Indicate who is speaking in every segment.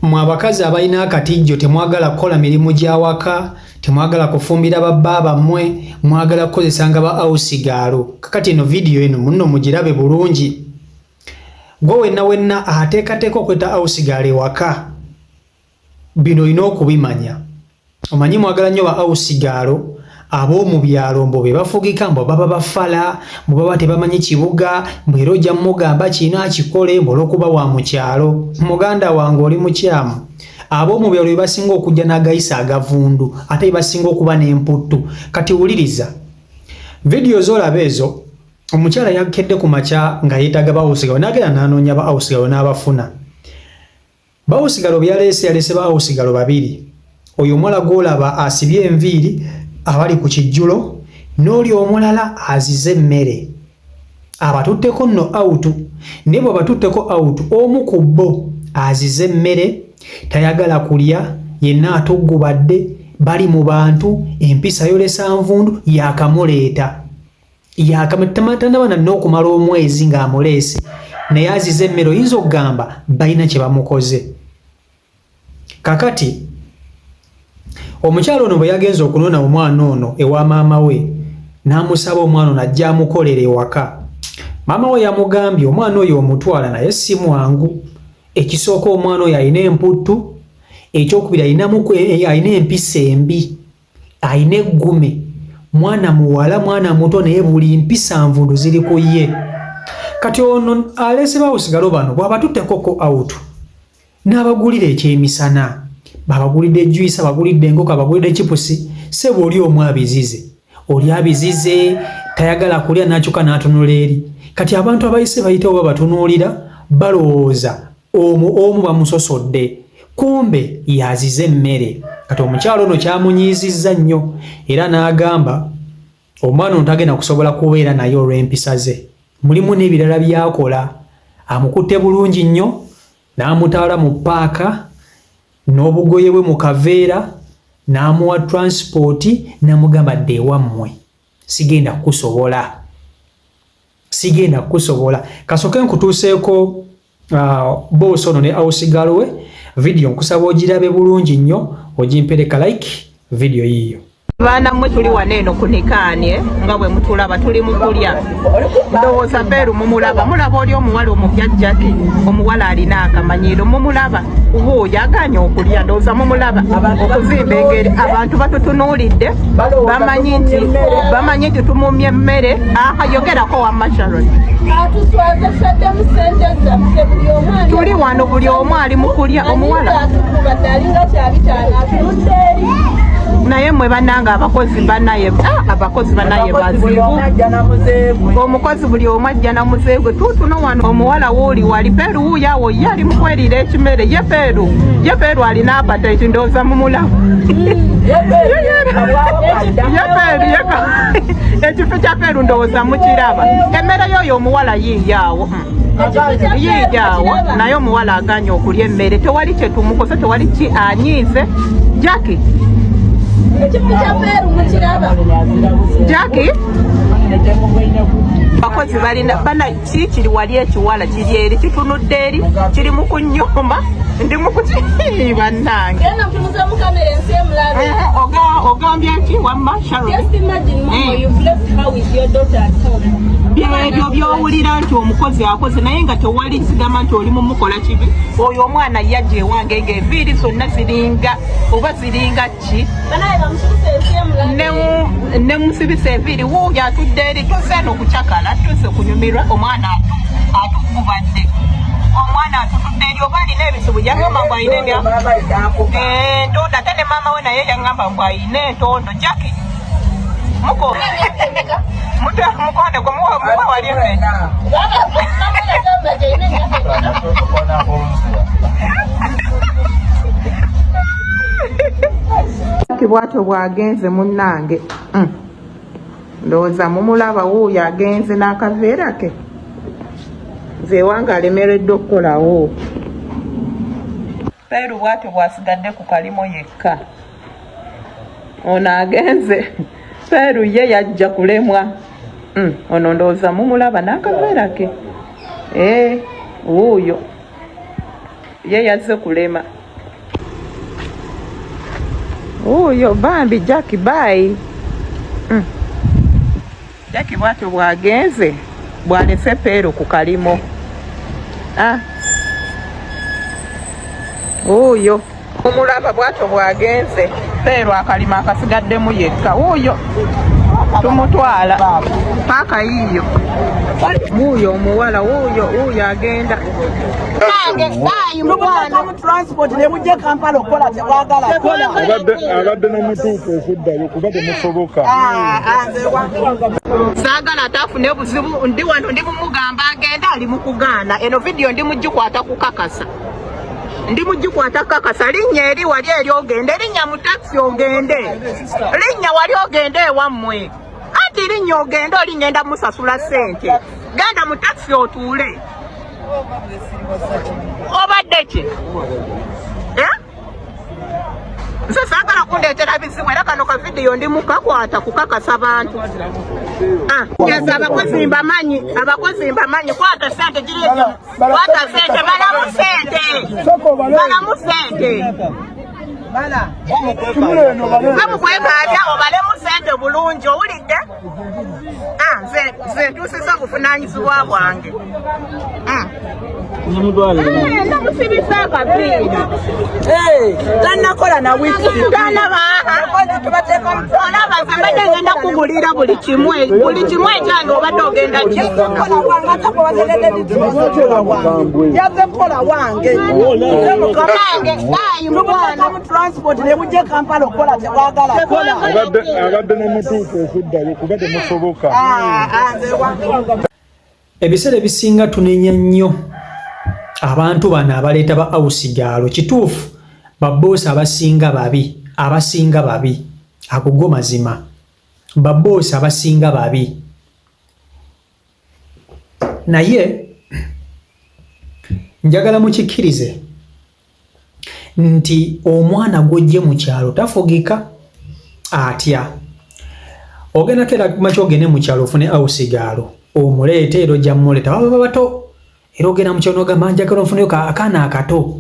Speaker 1: mwabakazi abalina akatijjo temwagala kukola mirimu gy'awaka, temwagala kufumbira babba mmwe, mwagala kukozesa nga ba awusigalo. Kakati eno video eno munno mugirabe bulungi. Gwe wenna ateekateeka okweta awusigalo ewaka. Bino olina okubimanya. Omanyi mwagala nnyo ba awusigalo ab'omu byalo mbo be bafugika mbo baba bafala, mbo baba tebamanyi kibuga, mbo era ojja mmugamba kino akikole mbo olw'okuba wa mu kyalo. Muganda wange oli mukyamu. Ab'omu byalo be basinga okujja n'agayisa agavundu ate be basinga okuba n'emputtu. Kati wuliriza. Video z'olaba ezo omukyala yakedde ku makya nga yeetaaga ba awusigalo n'agenda n'anoonya ba awusigalo n'abafuna. Ba awusigalo yaleese ba awusigalo babiri. Oyo omuwala gw'olaba asibye enviiri abali ku kijjulo n'oli omulala azize emmere. Abatutteko nno awutu. Ne bwe batutteko awutu omu ku bo azize emmere, tayagala kulya, yenna atuggubadde, bali mu bantu, empisa yolesa nvundu yakamuleeta. Yakamutamaatanabana n'okumala omwezi ng'amuleese. Naye azize emmere oyinza okugamba balina kye bamukoze. Kakati omukyalo ono bwe yagenza okunona omwana ono ewa maama we n'amusaba omwana ono ajja amukolera ewaka. Maama we yamugambye omwana oyo omutwala naye si mwangu. Ekisooka omwana oyo alina emputtu, ekyokubiri alina empisa embi, alina eggume, mwana muwala, mwana muto naye buli mpisa nvundu ziri ku ye. Kati ono aleese ba awusigalo bano bw'abatuttekoko awutu n'abagulira ekyemisana. Babagulidde juice, abagulidde enkoko, abagulidde chipusi, sebo oli omu abizize. Oli abizize, tayagala kulya n'akyuka n'atunula eri. Kati abantu abayise bayitawo babatunuulira balowooza omu bamusosodde. Kumbe yazize emmere. Kati omukyalo ono kyamunyiizizza nnyo era n'agamba omwana ono tagenda kusobola kubeera naye olw'empisa ze. Mulimu n'ebirala byakola. Amukutte bulungi nnyo n'amutwala mu paaka n'obugoye bwe mu kaveera n'amuwa transporti n'amugamba dde ewammwe. Sigenda kukusobola. Kasooke nkutuuseeko boosi ono ne awusigalo we. Video nkusaba ogirabe bulungi nnyo, ogimpereka like video yiyo.
Speaker 2: Baana mmwe tuli wano eno ku Nikaanie nga bwe mutulaba tuli mu kulya. Ndowooza Peru mumulaba, mulaba oli omuwala omupya Jackie, omuwala alina akamanyiiro mumulaba. Wuuyo aganya okulya, ndowooza mumulaba okuzimba engeri abantu batutunuulidde bamanyi nti tumumye emmere. Yogerako wamma Sharon. Tuli wano buli omu ali mu kulya omuwala. Naye mwe bananga abakozi banaye bazibu. Omukozi buli omu ajja na muzeegwe tutuno wano omuwala wooli wali Peru wuuyo awo ye ali mukwerira ekimere ye Peru alina appetite ndowooza mumulaba. Ekifo kya Peru ndowooza mukiraba. Emmere y'oyo omuwala yiiyaawo naye omuwala aganya okulya emmere tewali kye tumukoze tewali ki anyiize. Jackie Jackie bakozi balina bana kiri wali ekiwala kiri eri kitunudde eri kiri mu kunyoma ndi mu kuti bannange ogambye nti wamma Sharon. Just imagine mama you've left her with your daughter at home. Ebyo byowulira nti omukozi akoze naye nga tewali sigama nti oli mumukola kibi. Oyo omwana yajja ewange ng'enviiri zonna ziringa oba ziringa ki ne musibisa enviiri wuuyo atudde eri tosaana okucakala tuse kunyumirwa omwana atugubadde. Omwana atutudde eri oba alina ebizibu yagamba mbu alina entondo ate ne maama we naye yagamba mbu alina entondo. Jackie mukonde gwe muwa wali emmere. Bwatyo bwagenze munnange. Ndowooza mumulaba wuuyo agenze n'akaveera ke. Nze ewange alemereddwa okukolawo. Peru bwatyo bwasigadde ku kalimo yekka. Ono agenze. Peru ye yajja kulemwa. Ono ndowooza mumulaba n'akaveera ke. Wuuyo ye yazze kulema. Uyo bambi Jackie bye. Jackie bwatyo bwagenze bwalese Peru ku kalimo. Uyo omulaba bwatyo bwagenze Peru akalimo akasigaddemu yekka. Uyo tumutwala paka yiyo. Uyo omuwala uyo agenda.
Speaker 3: Transport ne mujje Kampala okola tebagala kola.
Speaker 4: Abadde n'omutuufu okuddayo kuba temusoboka.
Speaker 2: Saagala tafune buzibu ndi wano ndi mumugamba agenda ali mu kugaana. Eno video ndi mugikwata kukakasa. Ndi mugikwata kukakasa linnya eri wali eri ogende linnya mu taxi ogende. Linnya wali ogende ewammwe. Ati linnya ogende olingenda musasula ssente. Genda mu taxi otuule. Obadde ki? Nze saagala kundeetera bizibu era kano ka video ndi mukakwata kukakasa bantu. Yes, abakozi mbamanyi kwata sente giri kwata sente balamu sente bamukwekabya obalemu sente bulungi owulidde. Nze ntuusiza obuvunanyizibwa bwange. Ndamusibisa akapiira tannakola na wiiki olaba mbadde ngenda kugulira buli kimu ekyange obadde ogenda
Speaker 3: yavekola wange transport ne mujje Kampala okola tebagala kola.
Speaker 4: Abadde n'omutuufu okuddayo kuba temusoboka.
Speaker 1: Ebiseera ebisinga tunenya nnyo abantu bano abaleeta ba awusigalo. Kituufu baboosi abasinga babi agogo mazima. Baboosi abasinga babi naye njagala mukikkirize nti omwana gw'ojje mu kyalo tafugika atya. Ogenda kera macho ogende mu kyalo ofune awusigalo omuleete era ojja mmuleeta baba bato era ogenda mu kyalo n'ogamba njagala onfuneyo akaana akato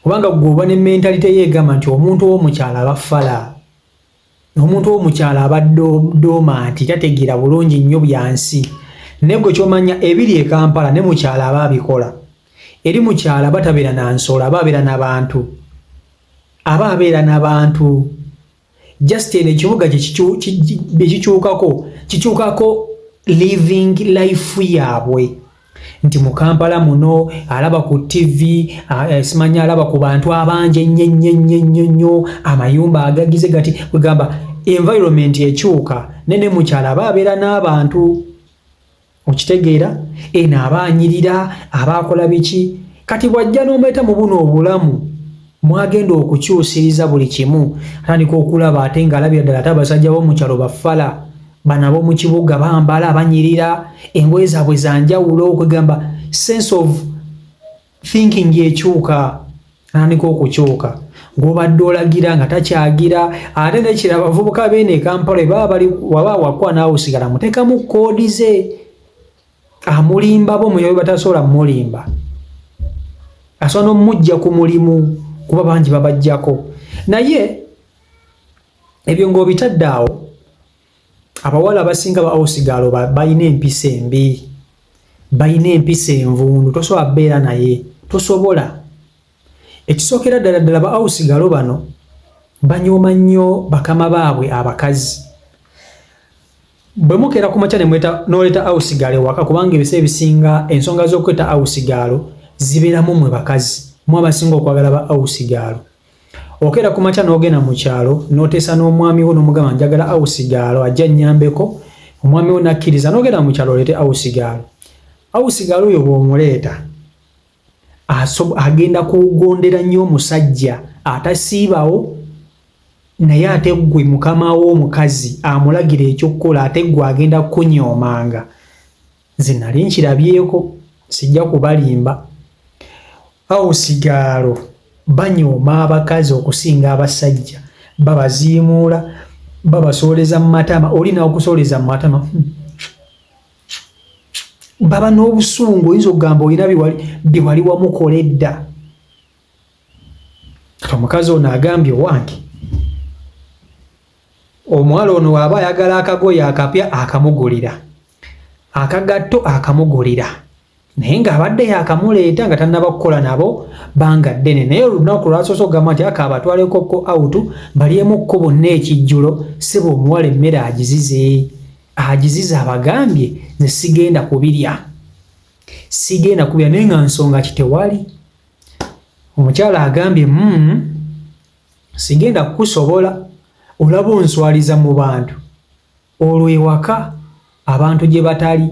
Speaker 1: kubanga gwoba ne mentalite yeegamba nti omuntu w'omukyalo aba fala, omuntu w'omukyalo aba dormant, tategeera bulungi nnyo byansi. Naye gwe ky'omanya ebiri e Kampala ne mukyalo aba abikola. Eri mukyalo aba tabeera na nsolo, aba abeera n'abantu. Just eno ekibuga kikyukako living life yaabwe. Nti mu Kampala muno alaba ku TV, simanya alaba ku bantu abangi ennyo, amayumba agagize gati kwegamba environment ekyuka nene mukyalo aba abeera n'abantu. Okitegeera eno abaanyirira abakola biki kati bwajja n'omuleeta mu buno obulamu mwagenda okukyusiriza buli kimu atandika okulaba ate ng'alabira ddala ate abasajja b'omukyalo bafala bano ab'omu kibuga bambala banyirira engoye zaabwe zanjawulo okwegamba sense of thinking ekyuka atandika okukyuka ng'obadde olagira nga takyagira ate nekira abavubuka beene e Kampala waba wakwa naawe osigala muteekamu koodi ze amulimba bo muyabe batasobola mulimba asobola n'omujja ku mulimu kuba bangi babajjako. Naye ebyo ng'obitadde awo abawala abasinga ba awusigalo balina empisa embi, balina empisa envundu, tosobola beera naye, tosobola. Ekisookera ddala ba awusigalo bano banyooma nnyo bakama baabwe abakazi. Bwe mukeera ku makya n'oleeta awusigalo ewaka kubanga ebiseera ebisinga ensonga z'okweta awusigalo zibeeramu mmwe bakazi, mu abasinga okwagala ba awusigalo. Okeera ku makya n'ogenda mu kyalo n'oteesa n'omwami wo n'omugamba njagala awusigalo ajja nnyambeko, omwami wo n'akkiriza n'ogenda mu kyalo oleete awusigalo. Awusigalo oyo bw'omuleeta agenda kugondera nnyo omusajja atasiibawo, naye ate ggwe mukama w'omukazi amulagira ekyokukola ate ggwe agenda kukunyoomanga. Nze nali nkirabyeko, sijja kubalimba. Awusigalo banyooma abakazi okusinga abasajja, babaziimuula, babasooleza mu matama. Olina okusooleza mu matama baba n'obusungu, oyinza okugamba olina bye wali wamukola edda. Omukazi ono agambye owange omuwala ono aba ayagala akagoye akapya akamugulira, akagatto akamugulira, naye ng'abadde yakamuleeta nga tannaba kukola nabo banga ddene. Naye olunaku lwasoose okugamba nti akabatwalekoko awutu balyemukko bonna ekijjulo, sebo omuwala emmere agizize abagambye nze sigenda kubirya naye nga nsonga kitewali. Omukyala agambye sigenda kukusobola, olaba onswaliza mu bantu, olwo ewaka abantu gye batali,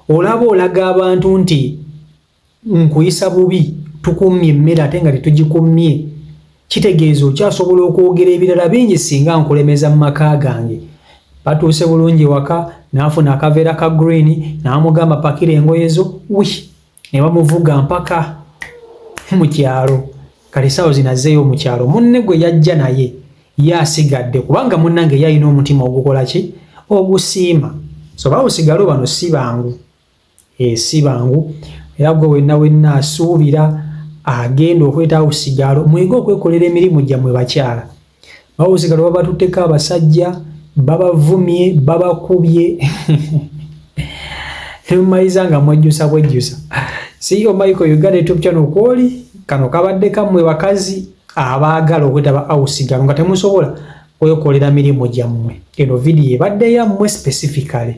Speaker 1: olaba olaga abantu nti nkuyisa bubi, tukummye emmere ate nga tetugikummye, kitegeeza okyasobola okwogera ebirala bingi singa nkulemeza mu maka gange. Batuuse bulungi ewaka, n'afuna akaveera ka green, n'amugamba pakira engoye zo, ne bamuvuga mpaka mu kyalo. Kale saawo zinazzeeyo mu kyalo, munne gwe yajja naye ye asigadde, kubanga munnange yalina omutima ogukola ki? Ogusiima. So bawusigalo bano si bangu, si bangu. Era gwe wenna asuubira agenda okweta awusigalo, mwege okwekolera emirimu gyammwe bakyala. Bawusigalo babatutteko abasajja, babavumye, babakubye nemumaliriza nga mwejjusa bwejjusa. CEO Michael Uganda YouTube channel kwoli kano kabadde kammwe bakazi abaagala okwetaba awusigalo nga temusobola kwekolera mirimu gyammwe. Eno video ebadde yammwe specifically